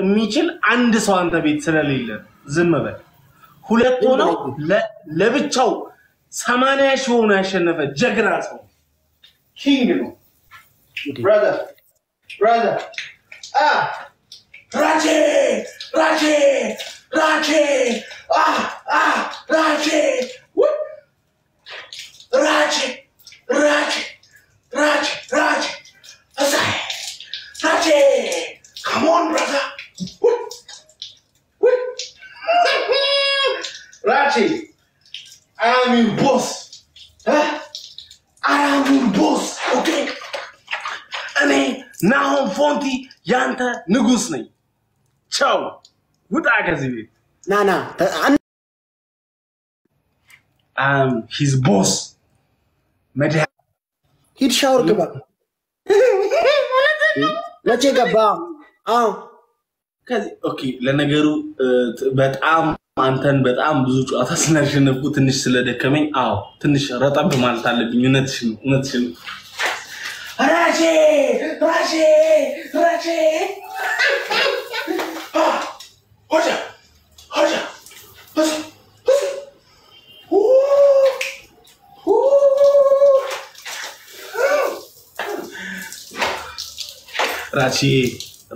የሚችል አንድ ሰው አንተ ቤት ስለሌለ ዝም በል ሁለት ሆነው ለብቻው 80 ሺህ ሆነ ያሸነፈ ጀግና ሰው ኪንግ ነው brother Rachuu come on brother Rachuu I am your boss I am your boss okay أنا nahom fonti ያንተ ንጉስ ነኝ ቻው ውጣ ከዚህ ቤት ናና his boss መድሃ ሂድ ሻወር ግባ ለቼ ገባ ከዚህ ኦኬ ለነገሩ በጣም አንተን በጣም ብዙ ጨዋታ ስላሸነፍኩ ትንሽ ስለደከመኝ ትንሽ ረጠብ ማለት አለብኝ እውነትሽን Rachuu hoja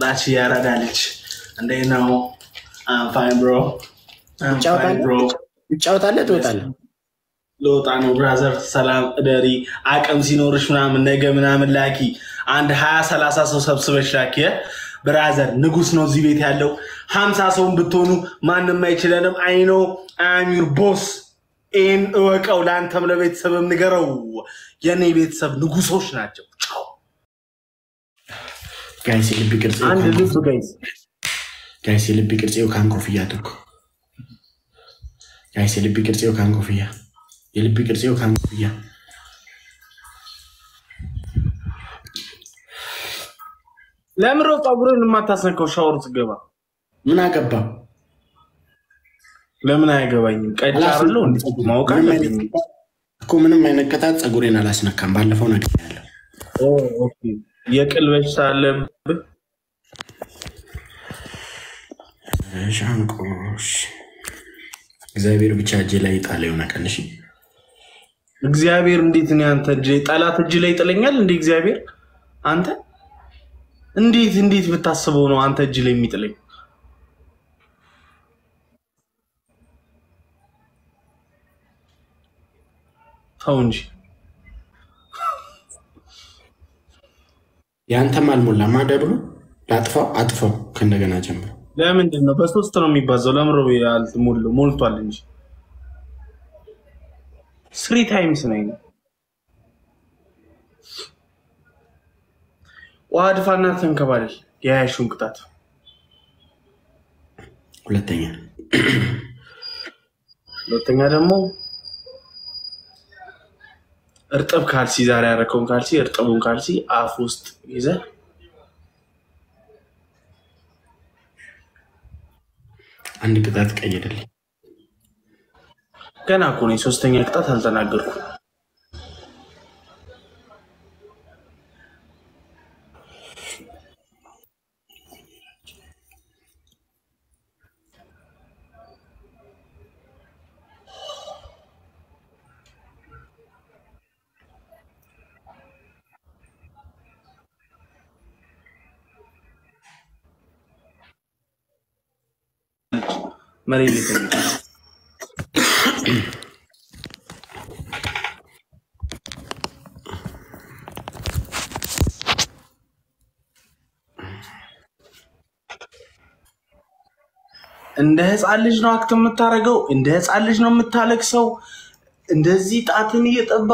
Rachuu ያራዳለች እንዴ ነው I'm fine bro ጫውታለህ ትወጣለህ ሎጣ ነው ብራዘር ሰላም እደሪ አቀም ሲኖርሽ ምናምን ነገ ምናምን ላኪ አንድ 20 30 ሰው ሰብስበሽ ላኪ ብራዘር ንጉስ ነው እዚህ ቤት ያለው 50 ሰውን ብትሆኑ ማንንም አይችለንም I know I am your boss in ወቀው ላንተም ለቤተሰብም ንገረው የኔ ቤተሰብ ንጉሶች ናቸው ቻው ጋይስ ልብ ቅርጽ አንድ ልብ ጋይስ ልብ ቅርጽ ካን ኮፍያ ተኩ ጋይስ ልብ ቅርጽ ካን ኮፍያ የልብ ቅርጽ ካን ኮፍያ ለምሮ ጣጉርን ማታስነከው ሻወር ትገባ ምን አገባ ለምን አይገባኝም ቀጫርሎ እንዴ ማውቃ እኮ ምንም አይነከታት ጸጉሬን አላስነካም ባለፈው ነገር ያለው ኦኬ የቅልበሽ ሳለም ሻንቆሽ እግዚአብሔር ብቻ እጄ ላይ ጣለው ነቀንሽ እግዚአብሔር እንዴት ነው አንተ እጄ ጣላት እጄ ላይ ጥለኛል እንዴ እግዚአብሔር አንተ እንዴት ብታስበው ነው አንተ እጄ ላይ የሚጥለኝ ታውንጂ ያንተ ማልሞላ ማደብሉ አጥፋው ከእንደገና ጀምሮ ለምንድን ነው በሶስት ነው የሚባዛው ለምሮ ሞልቷል እንጂ 3 times ነኝ ዋድፋና ተንከባለል ያያሹን ቅጣት ሁለተኛ ደግሞ እርጥብ ካልሲ ዛሬ ያረከውን ካልሲ እርጥቡን ካልሲ አፍ ውስጥ ይዘ አንድ ቅጣት ቀይደልኝ ገና እኮ ነው ሶስተኛ ቅጣት አልተናገርኩ መሬት እንደ ህፃን ልጅ ነው አክት የምታረገው እንደ ህፃን ልጅ ነው የምታለቅሰው እንደዚህ ጣትን እየጠባ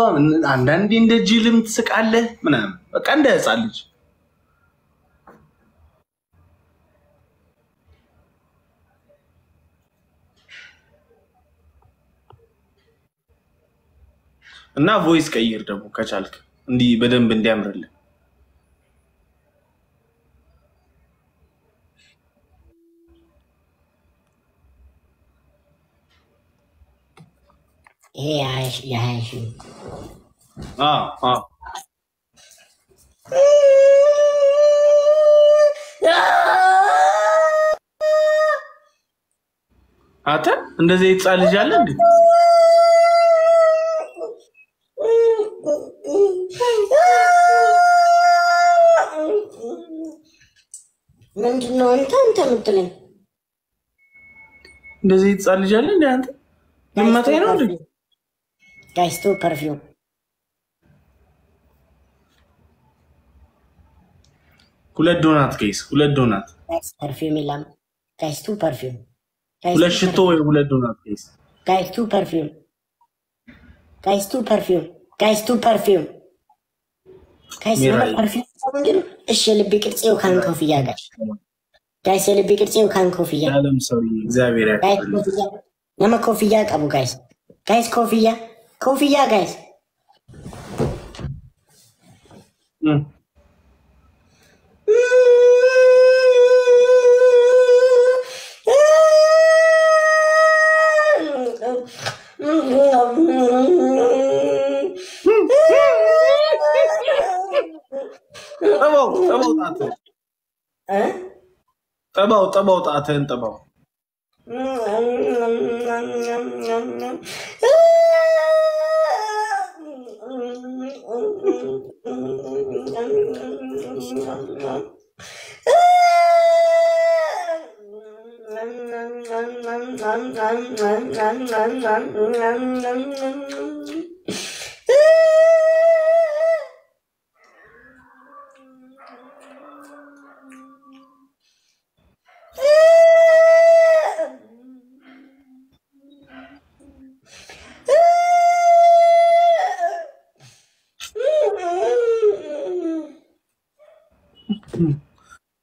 አንዳንዴ እንደ ጅልም ትስቃለህ ምናምን በቃ እንደ ህፃን ልጅ እና ቮይስ ቀይር ደግሞ ከቻልክ እንዲ በደንብ እንዲያምርልህ يعيشوا አተ እንደዚህ ይጻልጃል እንዴ ምንድነው አንተ ምትለኝ እንደዚህ ይጻልጃል እንዴ አንተ ለማታይ ነው እንዴ ጋይስ ቱ ፐርፊውም ሁለት ዶናት ጋይስ ሁለት ዶናት ፐርፊውም ይላም ጋይስ ቱ ፐርፊውም ሁለት ሽቶ ወይ ሁለት ዶናት ጋይስ ጋይስ ቱ ፐርፊውም ጋይስ ቱ ፐርፊውም ጋይስ ቱ ፐርፊውም ጋይስ ፐርፊውም እሺ ልብ ቅርጽው ካን ኮፍያ ጋይስ ልብ ቅርጽው ካን ኮፍያ ዓለም ሰው እግዚአብሔር ያከብራል ለማ ኮፍያ ቀቡ ጋይስ ጋይስ ኮፍያ ጋይስ ጠባው ጣተን ጠባው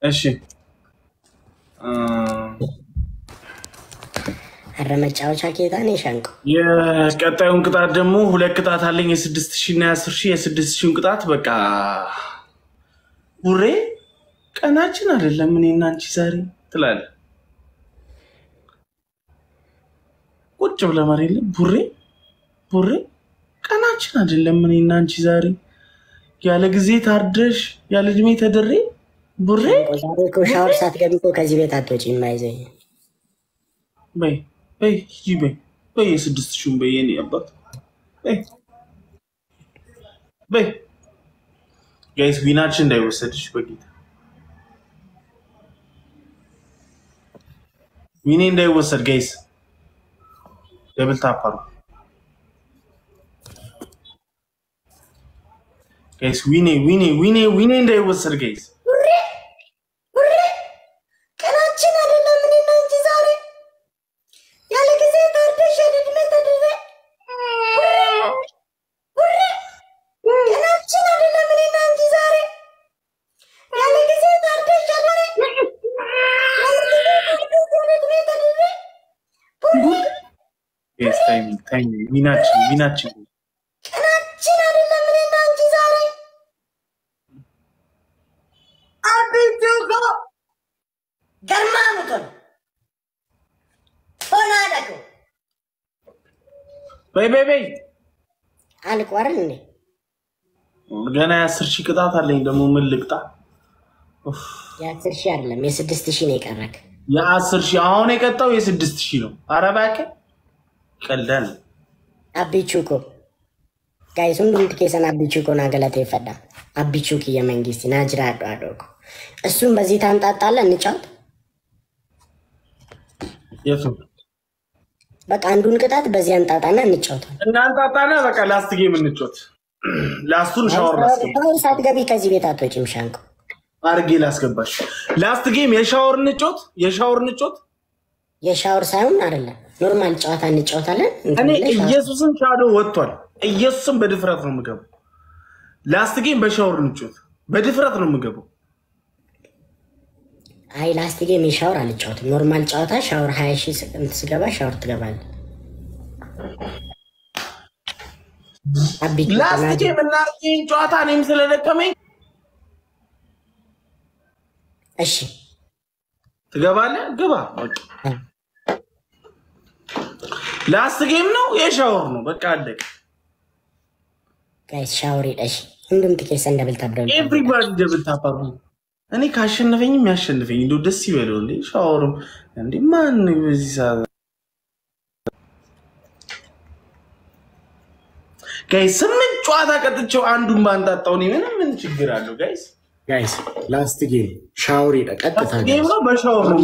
እሺ አረመጫወቻ ኬታኔ ሻንቆ የቀጣዩን ቅጣት ደግሞ ሁለት ቅጣት አለኝ የ6000 እና የ10000 የ6000 ቅጣት በቃ ቡሬ ቀናችን አይደለም እኔና አንቺ ዛሬ ትላለህ ቁጭ ብለህ መሬት ቡሬ ቀናችን አይደለም እኔና አንቺ ዛሬ ያለ ጊዜ ታርደሽ ያለ እድሜ ተደሬ ቡሬ ሻወር ሳትገቢ እኮ ከዚህ ቤት አትወጪም ማይዘኝ በይ የ6000 በይ የኔ አባት በይ ጋይስ ዊናችን እንዳይወሰድሽ በጌታ ዊኔ እንዳይወሰድ ጋይስ ደብል ታፓሩ ጋይስ ዊኔ እንዳይወሰድ ጋይስ ቀናችን አይደለም እኔና አንቺ ዛሬ ያለ ጊዜ ታርደሽ እድሜ ተደረ ቀናችን አይደለም እኔና አንቺ ዛሬ ያለ ጊዜ ታርደሽ እድሜ ተደረ ጋይስ ታይሚንግ ዊናችን ቀናችን አይደለም እኔና አንቺ ዛሬ አብዲው ገርማሙቶን ሆናዳኩ በይ አልቋርን እንዴ ገና የ10000 ቅጣት አለኝ ደግሞ ምን ልቅጣ የ10000 አይደለም የ6000 ነው የቀረክ የ10000 አሁን የቀጣው የ6000 ነው ኧረ እባክህ ቀልዳል አብቹኮ ጋይስ ሁሉም ትከሰና አብቹኮ ናገላቴ ይፈዳ አብቹክ የመንግስት ናጅራ አዶኮ እሱም በዚህ ታንጣጣለ እንጫወት የቱ በቃ አንዱን ቅጣት በዚህ አንጣጣና እንጫወት እናንጣጣና በቃ ላስት ጌም እንጫወት ላስቱን ሻወር ላስገባ ሳትገቢ ከዚህ ቤት አትወጪም ሻንቆ አርጌ ላስገባሽ ላስት ጌም የሻወር እንጫወት የሻወር ሳይሆን አይደለም ኖርማል ጨዋታ እንጫወታለን እኔ ኢየሱስን ሻዶ ወጥቷል ኢየሱስን በድፍረት ነው የምገባው ላስት ጌም በሻወር እንጫወት በድፍረት ነው የምገባው አይ ላስት ጌም የሻወር አልጫወትም ኖርማል ጨዋታ ሻወር 20000 ሰከንድ ስገባ ሻወር ትገባለህ አብዲ ላስት ጌም እና ጌም ጨዋታ ነኝ ስለደከመኝ እሺ ትገባለህ ግባ በቃ ላስት ጌም ነው የሻወር ነው በቃ አለቀ ጋይስ ሻወር ይደሽ እንደም ትከሰ እንደብል ታብደው ኤቭሪባዲ ደብል ታፓሩ እኔ ካሸነፈኝም ያሸንፈኝ እንደው ደስ ይበለው እንዴ ሻወርም እንዴ ማን በዚህ ሰዓት ጋይስ ስምንት ጨዋታ ቀጥቼው አንዱን ባንጣጣው ነው ምን ችግር አለው guys last game shower ቀጥታ game ነው በሻወር ነው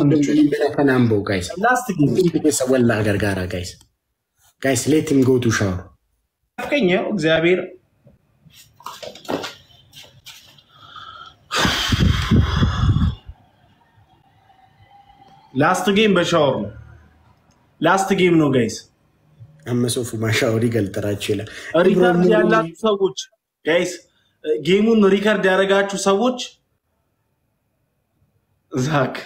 እንደተናምቦ guys last game because ወላ ገርጋራ guys let him go to shower አፍከኛው እግዚአብሔር last game በሻወር ነው last game ነው guys አመሶፉ ማሻወሪ ገልጠራችሁ ይላል ሪካርድ ያላችሁ ሰዎች ጋይስ ጌሙን ሪካርድ ያረጋችሁ ሰዎች ዛክ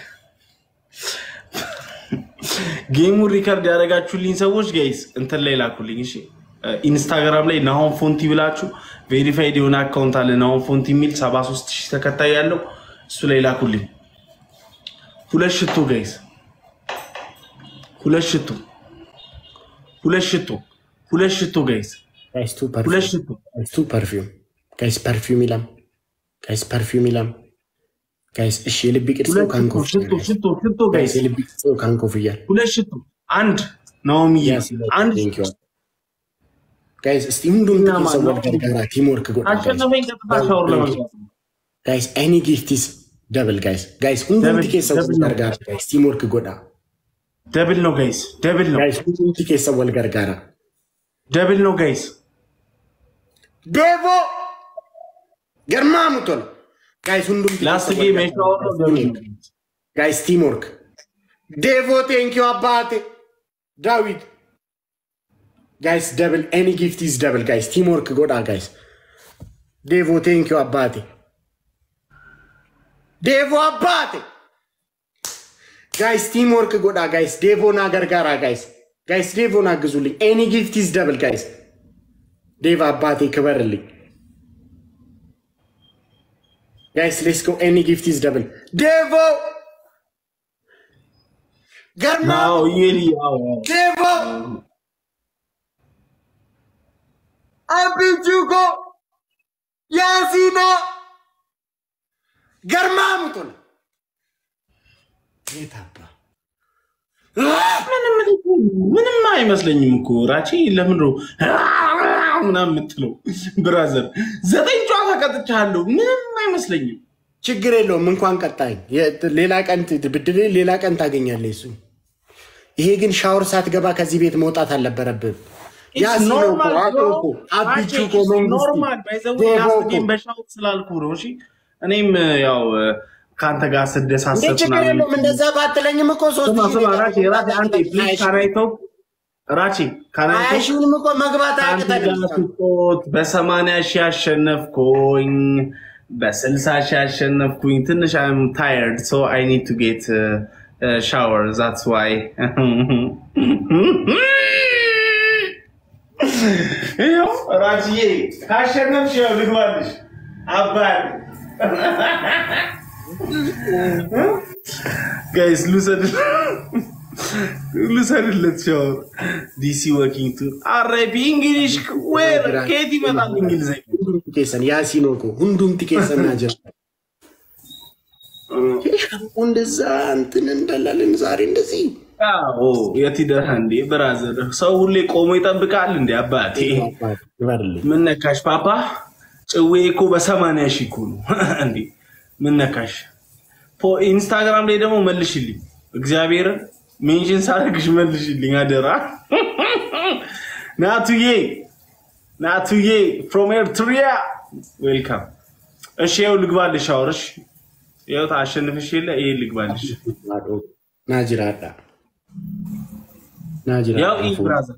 ጌሙን ሪካርድ ያረጋችሁልኝ ሰዎች ጋይስ እንትን ላይ ላኩልኝ እሺ ኢንስታግራም ላይ nahom fonti ብላችሁ ቬሪፋይድ የሆነ አካውንት አለ nahom fonti የሚል 73000 ተከታይ ያለው እሱ ላይ ላኩልኝ ሁለት ሽቶ ጋይስ ሁለት ሽቶ guys two perfume guys perfume ilam guys እሺ ልብ ይቅርጽ ካንኮ ሽቶ guys ልብ ይቅርጽ ካንኮ ፍያል ሁለት ሽቶ አንድ ናኦሚ አንድ guys እስቲ ሁሉም ተሰወር ገርጋራ ቲም ወርክ ጎዳ አሸነፈኝ ቀጥታ ሻወር ለማግኘት guys any gift is double guys ሁሉም ተሰወር ገርጋራ guys ቲም ወርክ ጎዳ double no guys ሁሉም ተሰወር ገርጋራ double no guys devo germamuton guys hundum last game is double guys teamwork devo thank you abate david guys double any gift is double guys teamwork goda guys devo thank you abate guys teamwork goda guys devo na gargara guys devo na gizuli any gift is double guys devo abate kbarli guys let's go any gift is double devo garma now yeli devo abijugo yasina garma mutun የታባ ምንም አይመስለኝም እኮ ራቺ ለምን ነው ምናምን የምትለው ብራዘር ዘጠኝ ጨዋታ ቀጥቻለሁ ምንም አይመስለኝም ችግር የለውም እንኳን ቀጣይ ሌላ ቀን ብድል ሌላ ቀን ታገኛለህ እሱ ይሄ ግን ሻወር ሳትገባ ከዚህ ቤት መውጣት አልነበረብህም ኖርማል ባይዘው ያስገኝ በሻወር ስላልኩ ነው እሺ እኔም ያው ካንተ ጋር ስደሳሰት ነው እንደዛ ባትለኝም እኮ ሶስት ራቺ አንተ ፕሊዝ ካናይተው ራቺ አይሽንም እኮ መግባት አቅተን በ80 ሺህ አሸነፍኩኝ በ60 ሺህ አሸነፍኩኝ ትንሽ I'm tired so I need to get a shower that's why ይኸው ራቺዬ ካሸነፍሽ ያው ልግባልሽ አባይ guys listen let's show DC working to RIP English where keti mata English kesan yasino ko hundum tikesan najer እንደዛ እንትን እንደላልን ዛሬ እንደዚህ አዎ የትደር አንዴ ብራዘር ሰው ሁሌ ቆሞ ይጠብቃል እንዴ አባቴ ምን ነካሽ ፓፓ ጭዌ እኮ በ80 ሺህ እኮ ነው እንዴ ምን ነካሽ ኢንስታግራም ላይ ደግሞ መልሽልኝ እግዚአብሔር ሜንሽን ሳርግሽ መልሽልኝ አደራ ናቱዬ from Eritrea welcome እሺ ያው ልግባልሽ አውርሽ ያው ታሸንፍሽ የለ ይሄ ልግባልሽ ናጅራዳ ያው ኢ ብራዘር